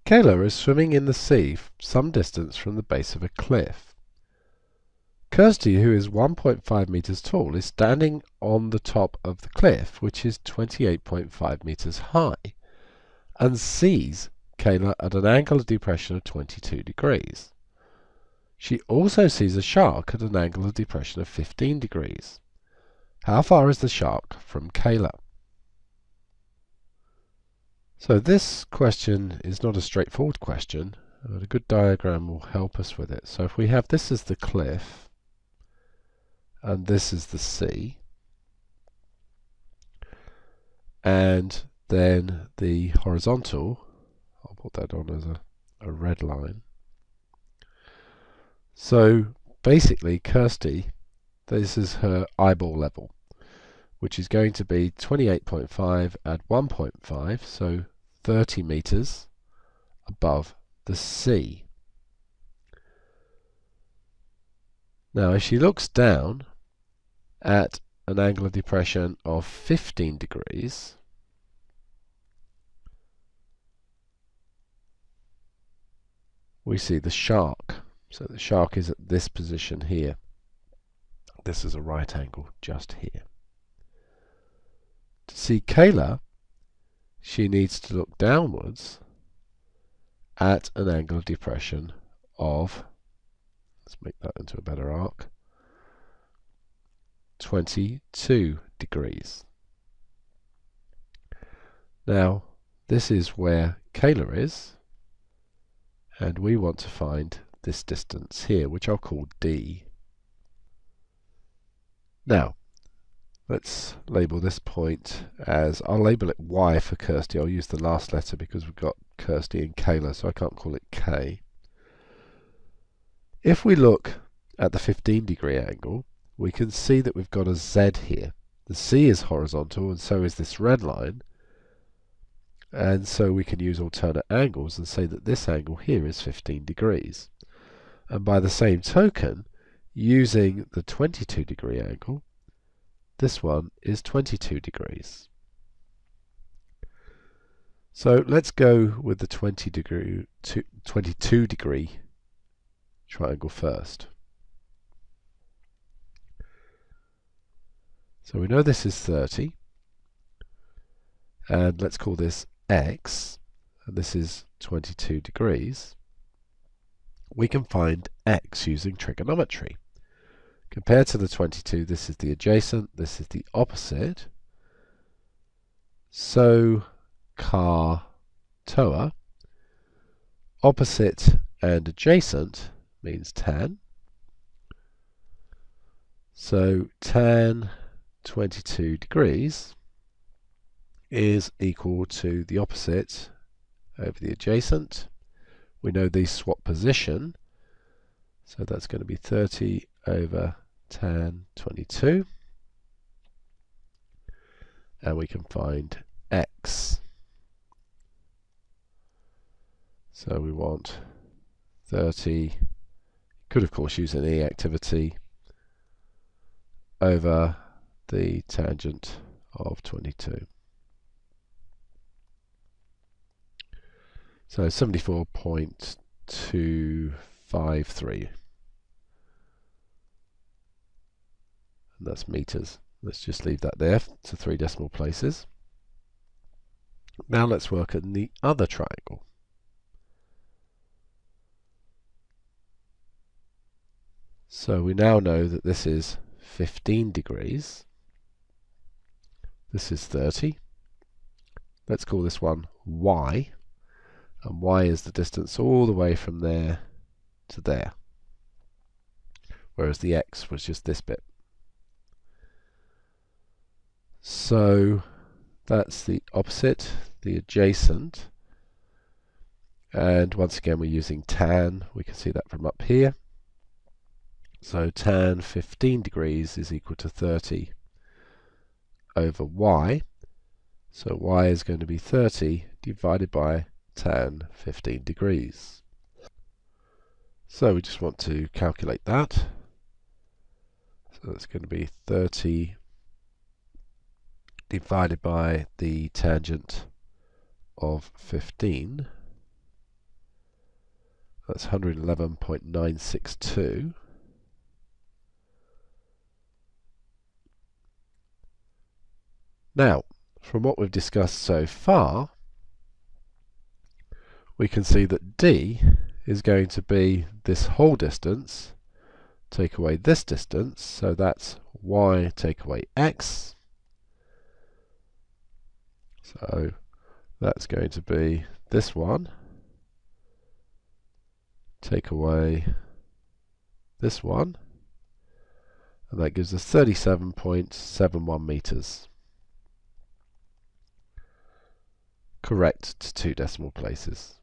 Kayla is swimming in the sea some distance from the base of a cliff. Kirsty, who is 1.5 meters tall, is standing on the top of the cliff, which is 28.5 meters high, and sees Kayla at an angle of depression of 22 degrees. She also sees a shark at an angle of depression of 15 degrees. How far is the shark from Kayla? So this question is not a straightforward question, but a good diagram will help us with it. So if we have this as the cliff, and this is the sea, and then the horizontal, I'll put that on as a red line. So basically Kirsty, this is her eyeball level, which is going to be 28.5 at 1.5, so 30 meters above the sea. Now if she looks down at an angle of depression of 15 degrees, we see the shark. So the shark is at this position here. This is a right angle just here. To see Kayla, she needs to look downwards at an angle of depression of, let's make that into a better arc, 22 degrees. Now, this is where Kayla is, and we want to find this distance here, which I'll call D. Now, let's label this point as, I'll label it Y for Kirsty. I'll use the last letter because we've got Kirsty and Kayla, so I can't call it K. If we look at the 15-degree angle, we can see that we've got a Z here. The C is horizontal, and so is this red line. And so we can use alternate angles and say that this angle here is 15 degrees. And by the same token, using the 22-degree angle, this one is 22 degrees. So let's go with the 22-degree triangle first. So we know this is 30, and let's call this X, and this is 22 degrees. We can find X using trigonometry. Compared to the 22, this is the adjacent, this is the opposite. So, car, toa, opposite and adjacent means tan. So, tan 22 degrees is equal to the opposite over the adjacent. We know these swap position, so that's going to be 30 over tan 22, and we can find X. So we want 30, could of course use an E activity, over the tangent of 22. So 74.253. And that's meters. Let's just leave that there to 3 decimal places. Now let's work at the other triangle. So we now know that this is 15 degrees. This is 30. Let's call this one Y. And Y is the distance all the way from there to there. Whereas the X was just this bit. So that's the opposite, the adjacent. And once again, we're using tan. We can see that from up here. So tan 15 degrees is equal to 30 over Y. So Y is going to be 30 divided by tan 15 degrees. So we just want to calculate that. So that's going to be 30 divided by the tangent of 15, That's 111.962. Now, from what we've discussed so far, we can see that D is going to be this whole distance, take away this distance, so that's y take away x. So that's going to be this one, take away this one, and that gives us 37.71 meters. Correct to 2 decimal places.